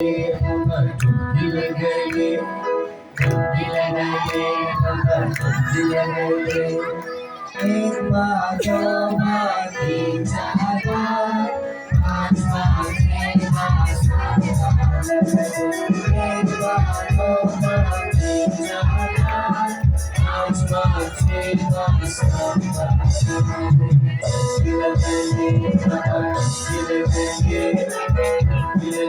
दिल गए दिल गए दिल गए एक बार दो बार तीन चार बार पाँच बार छह बार सात बार एक बार दो बार तीन चार बार पाँच बार छह बार सात बार दिल गए दिल गए दिल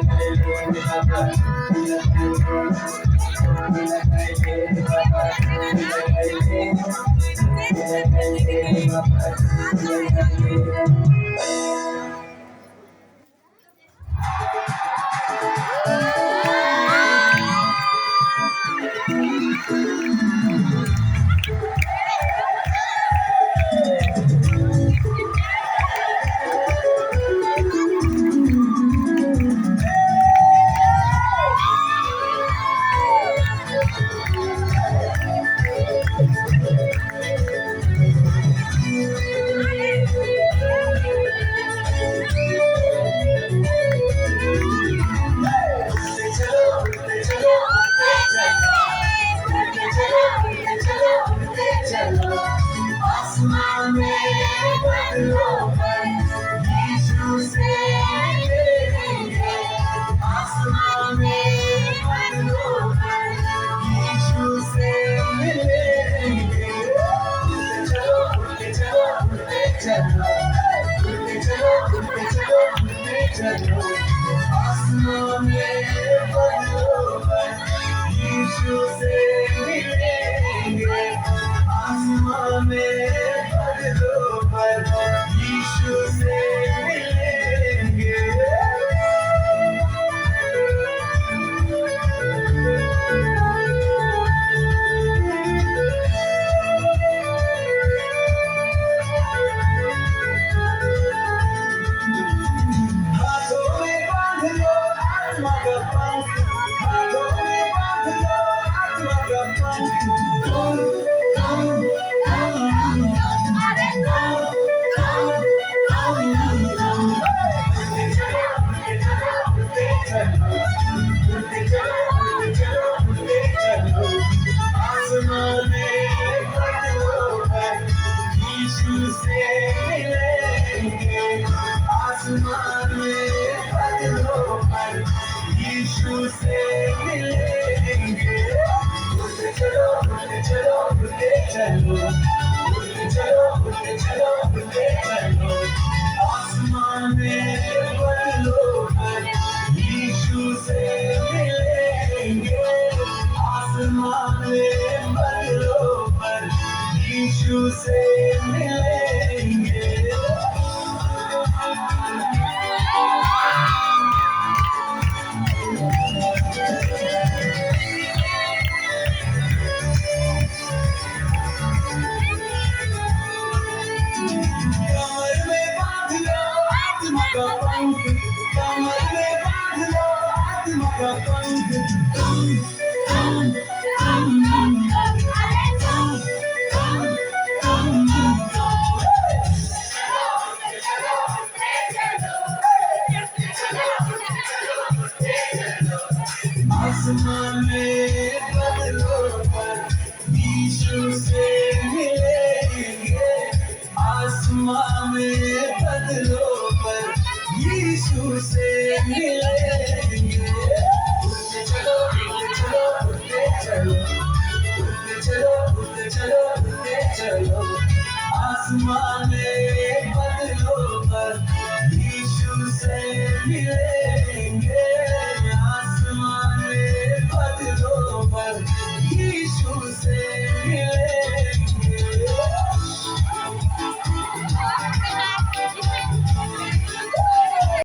आसमान में बदलो यीशु से मिलेंगे आसमान में बदलो यीशु से मिलेंगे उड़ते चलो उड़ते चलो उड़ते चलो उड़ते चलो उड़ते चलो आसमान में बदलो यीशु से मिलेंगे आसमान में बदलो पर यीशु से मिलेंगे हाथों में बांध लो आत्मा का पंख हाथों में बांध लो आत्मा का पंख आसमान में बदलो यीशु से मिलेंगे आसमान में बदलो यीशु से मिलेंगे उड़ते चलो उड़ते चलो उड़ते चलो उड़ते चलो उड़ते चलो उड़ते चलो आसमान में बदलो यीशु से मिलेंगे आसमान में बदलो यीशु से मिलेंगे कमर में बांध लो आत्मा का पंख कमर में बांध लो आत्मा का पंख आसमान में बदलो यीशु से मिलेंगे आसमान में बदलो यीशु से मिलेंगे उड़ते चलो उड़ते चलो उड़ते चलो उड़ते चलो उड़ते चलो उड़ते चलो आसमान में बदलो यीशु से मिलेंगे